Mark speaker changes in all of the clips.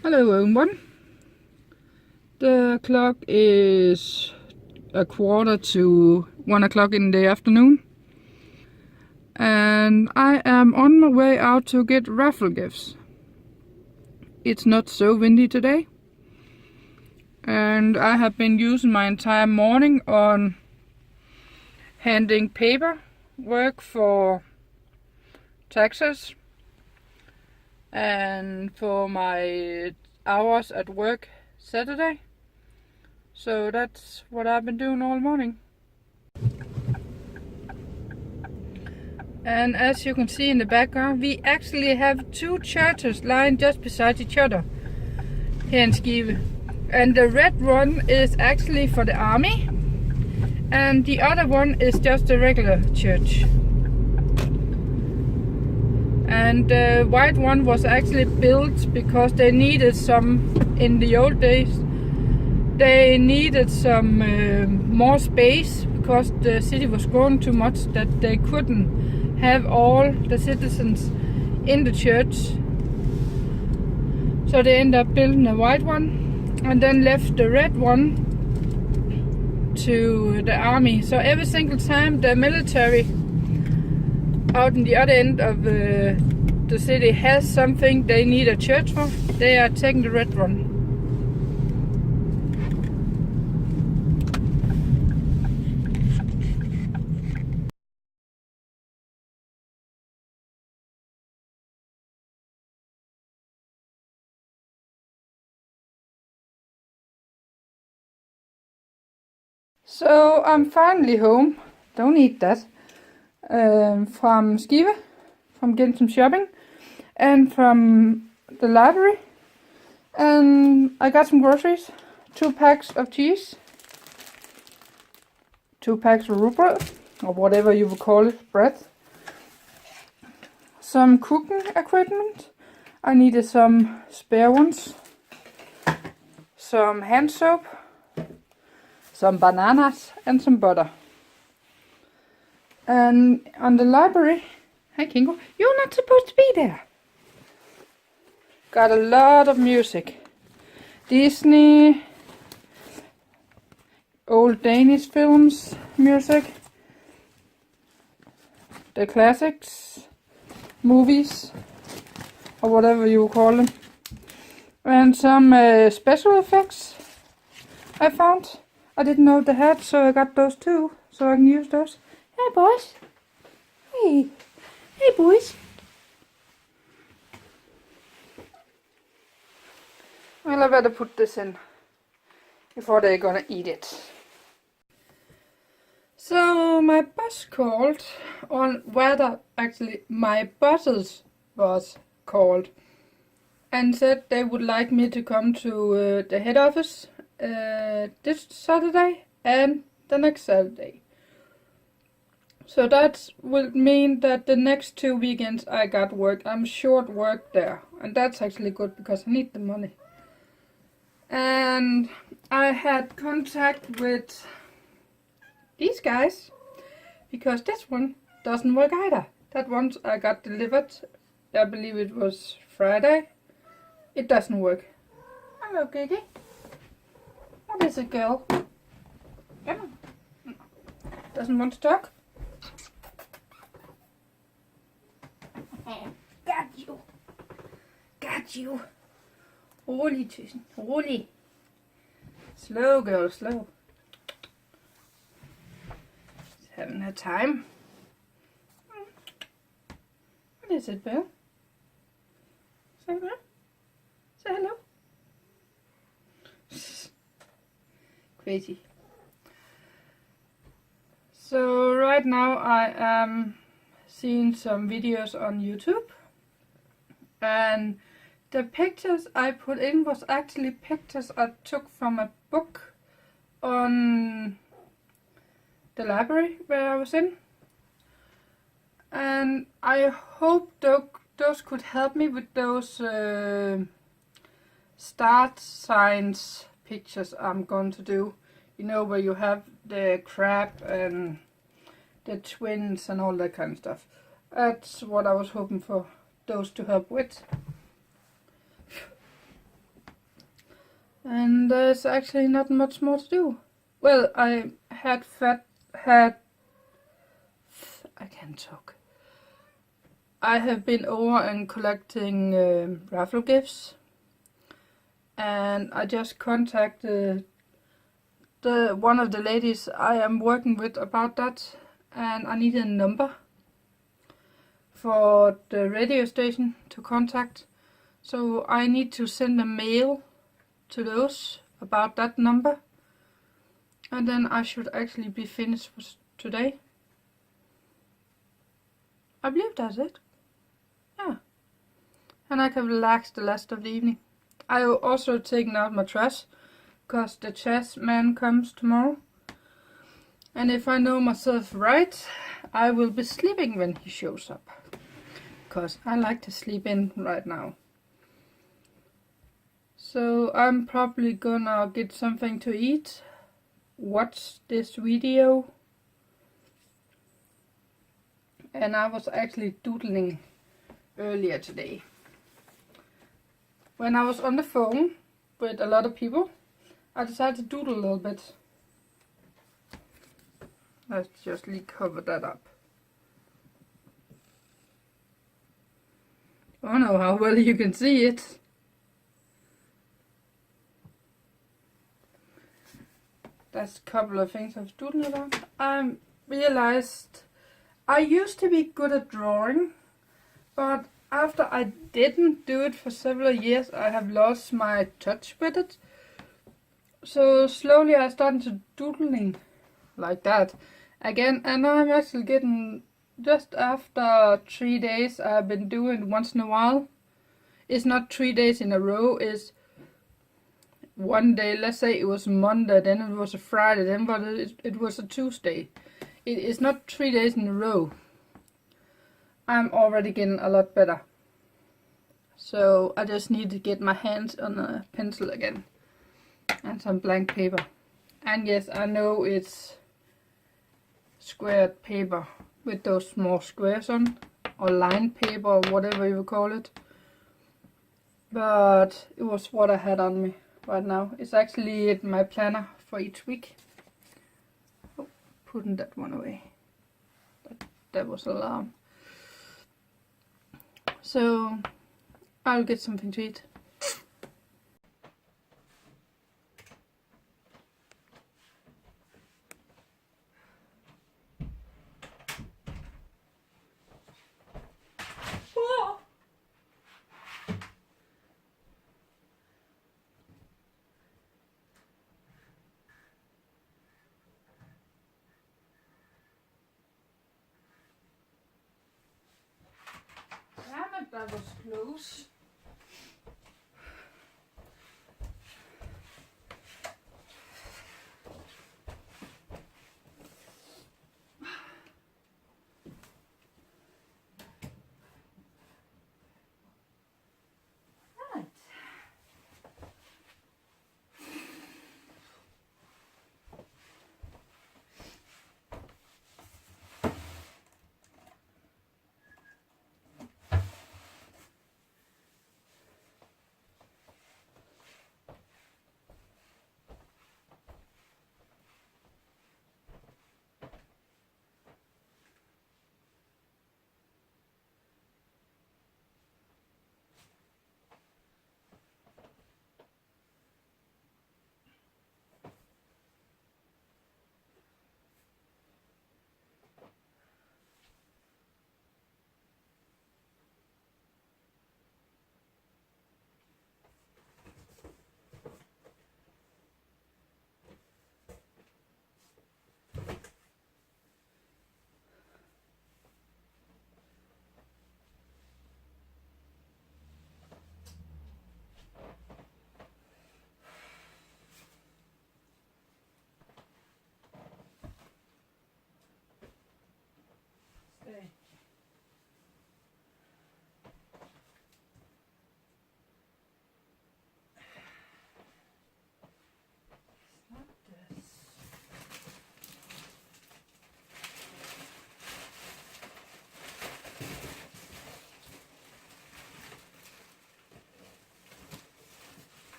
Speaker 1: Hello everyone. The clock is 1:15 in the afternoon, and I am on my way out to get raffle gifts. It's not so windy today, and I have been using my entire morning on handing paper work for taxes and for my hours at work Saturday. So that's what I've been doing all morning. And as you can see in the background, we actually have two churches lying just beside each other here in Skive. And the red one is actually for the army, and the other one is just a regular church. And the white one was actually built because they needed some, in the old days, they needed some more space because the city was growing too much that they couldn't have all the citizens in the church. So they ended up building a white one and then left the red one to the army. So every single time the military out in the other end of the city has something they need a church for, they are taking the red one. So I'm finally home. Don't eat that. From Skive, from getting some shopping, and from the library. And I got some groceries. 2 packs of cheese. 2 packs of rugbrød, or whatever you would call it, bread. Some cooking equipment. I needed some spare ones. Some hand soap. Some bananas and some butter. And on the library, hi Kingo, you're not supposed to be there. Got a lot of music. Disney, old Danish films, music, the classics, movies, or whatever you call them. And some special effects I found. I didn't know they had, so I got those too, so I can use those. Hey boys. Hey. Hey boys. Well, I better put this in before they're gonna eat it. So my boss called on whether actually my bosses was called and said they would like me to come to the head office this Saturday and the next Saturday. So that will mean that the next 2 weekends I got work. I'm short work there, and that's actually good because I need the money. And I had contact with these guys because this one doesn't work either. That one I got delivered, I believe it was Friday. It doesn't work. Hello, Gigi. What is it, girl? Come on. Doesn't want to talk? Got you. Got you. Rolig, tøsen. Rolig. Slow, girl, slow. Just haven't had time. What is it, Bill? Say what? Say hello. Crazy. So right now I am seeing some videos on YouTube, and the pictures I put in was actually pictures I took from a book on the library where I was in, and I hope those could help me with those start signs pictures I'm going to do. You know, where you have the crab and the twins and all that kind of stuff. That's what I was hoping for those to help with. And there's actually not much more to do. Well, I can't talk. I have been over and collecting raffle gifts, and I just contacted one of the ladies I am working with about that, and I need a number for the radio station to contact. So I need to send a mail to those about that number, and then I should actually be finished for today. I believe that's it. Yeah. And I can relax the rest of the evening. I will also taken out my trash, because the trash man comes tomorrow. And if I know myself right, I will be sleeping when he shows up, because I like to sleep in right now. So I'm probably gonna get something to eat, watch this video, and I was actually doodling earlier today. When I was on the phone with a lot of people, I decided to doodle a little bit. Let's just cover that up. I don't know how well you can see it. That's a couple of things I was doodling about. I realized I used to be good at drawing, but after I didn't do it for several years, I have lost my touch with it. So slowly I started to doodling like that again, and now I'm actually getting, just after 3 days I've been doing it once in a while. It's not 3 days in a row, it's one day, let's say it was Monday, then it was a Friday, then it was a Tuesday. It is not 3 days in a row. I'm already getting a lot better. So I just need to get my hands on a pencil again and some blank paper. And yes, I know it's squared paper with those small squares on, or lined paper, or whatever you call it. But it was what I had on me right now. It's actually my planner for each week. Oh, putting that one away. That was alarm. So I'll get something to eat. Damn it, that was close.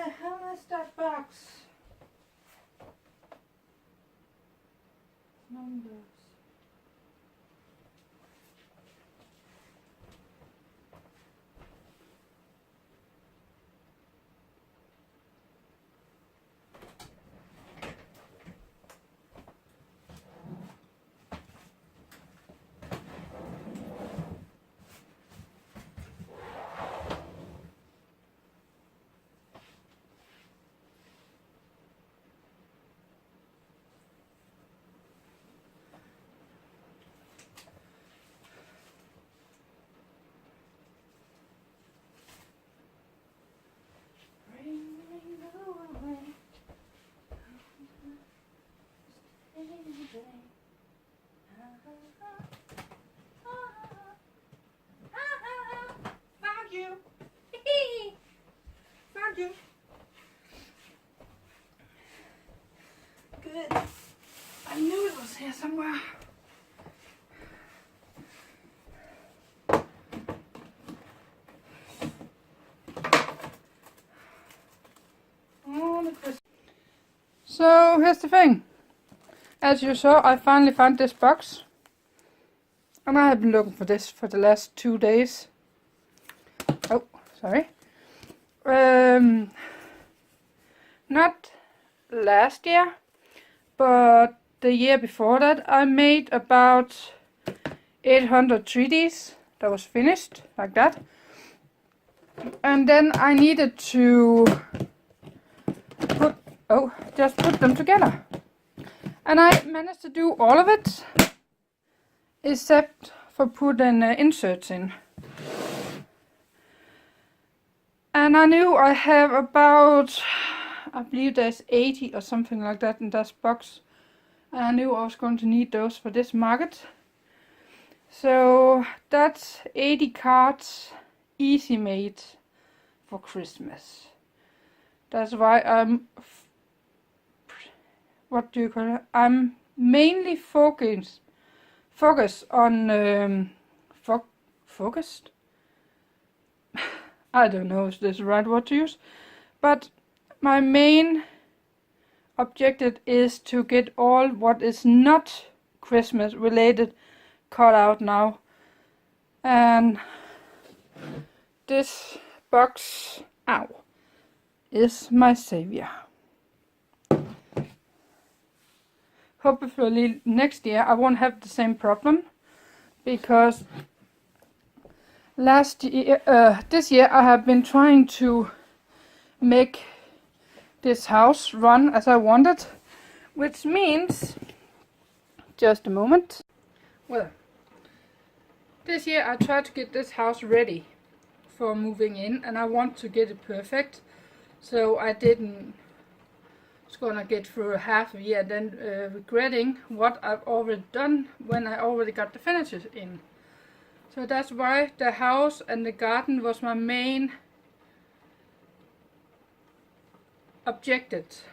Speaker 1: hell is that box? Numbers. Found you. Found you. Good. I knew it was here somewhere. So here's the thing. As you saw, I finally found this box. And I have been looking for this for the last 2 days. Oh, sorry. Not last year, but the year before that, I made about 800 3Ds. That was finished, like that. And then I needed to just put them together. And I managed to do all of it, except for putting inserts in. And I knew I have about, I believe there's 80 or something like that in this box. And I knew I was going to need those for this market. So that's 80 cards, easy made for Christmas. That's why I'm mainly focused on focused. I don't know if this is the right word to use, but my main objective is to get all what is not Christmas related cut out now, and this box, is my savior. Hopefully next year I won't have the same problem, because this year I have been trying to make this house run as I wanted, which means, just a moment. Well, this year I tried to get this house ready for moving in, and I want to get it perfect, so I didn't gonna get through a half a year then regretting what I've already done when I already got the finishes in. So that's why the house and the garden was my main objective,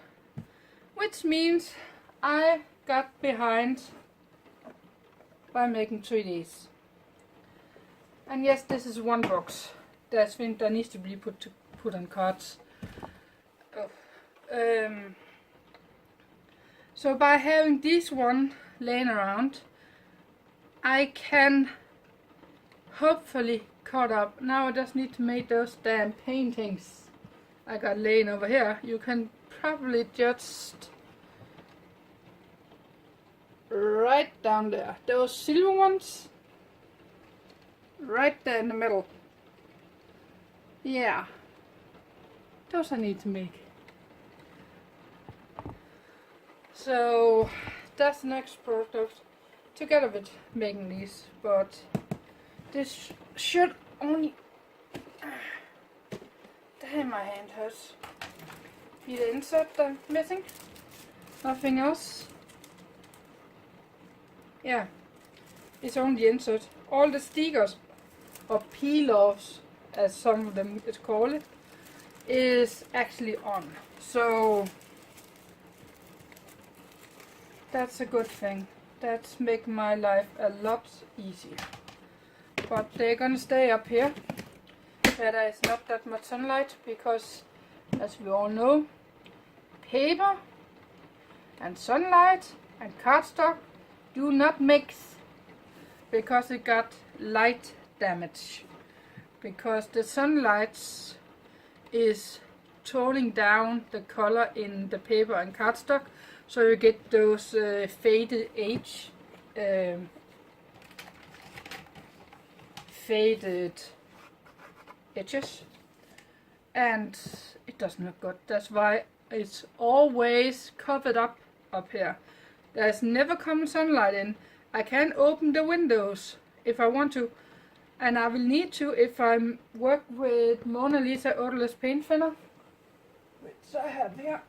Speaker 1: which means I got behind by making 3Ds. And yes, this is one box. There's things that needs to be put on cards. So by having this one laying around, I can hopefully cut up. Now I just need to make those damn paintings I got laying over here. You can probably just right down there. Those silver ones, right there in the middle. Yeah, those I need to make. So that's the next product together with making these, but this should only, damn, my hand hurts. Be the insert missing, nothing else. Yeah, it's only the insert. All the stickers, or peel-offs as some of them is called, is actually on. So that's a good thing. That's make my life a lot easier. But they're gonna stay up here where there is not that much sunlight, because as we all know, paper and sunlight and cardstock do not mix, because it got light damage, because the sunlight is toning down the color in the paper and cardstock, so you get those faded edges, and it doesn't look good. That's why it's always covered up here. There's never common sunlight in. I can open the windows if I want to, and I will need to if I work with Mona Lisa odorless paint thinner, which I have here.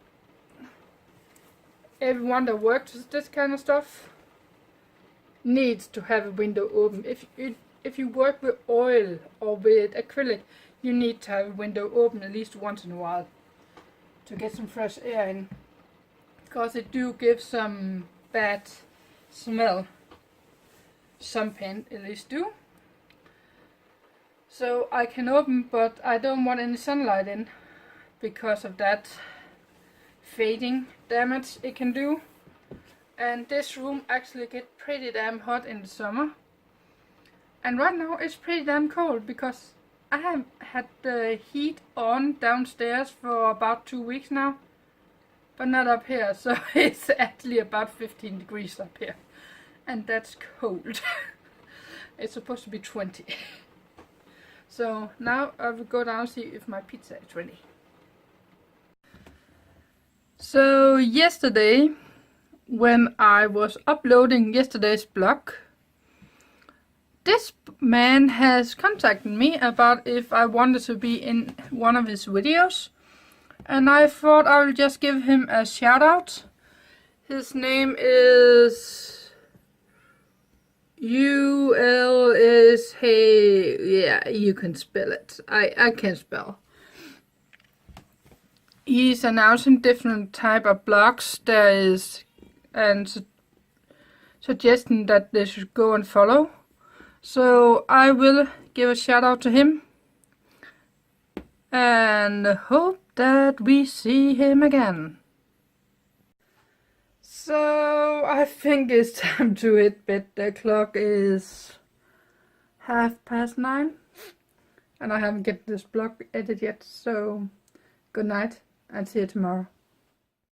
Speaker 1: Everyone that works with this kind of stuff needs to have a window open. If you work with oil or with acrylic, you need to have a window open at least once in a while to get some fresh air in, because it do give some bad smell. Some paint at least do. So I can open, but I don't want any sunlight in because of that fading damage it can do. And this room actually gets pretty damn hot in the summer, and right now it's pretty damn cold because I have had the heat on downstairs for about 2 weeks now, but not up here, so it's actually about 15 degrees up here, and that's cold. It's supposed to be 20. So now I will go down and see if my pizza is ready. So yesterday, when I was uploading yesterday's blog, this man has contacted me about if I wanted to be in one of his videos, and I thought I would just give him a shout out. His name is ULS. Hey, yeah, you can spell it. I can't spell. He's announcing different type of blogs there is, and suggesting that they should go and follow. So I will give a shout out to him and hope that we see him again. So I think it's time to hit bed. The clock is 9:30 and I haven't get this blog edited yet. So good night and see you tomorrow.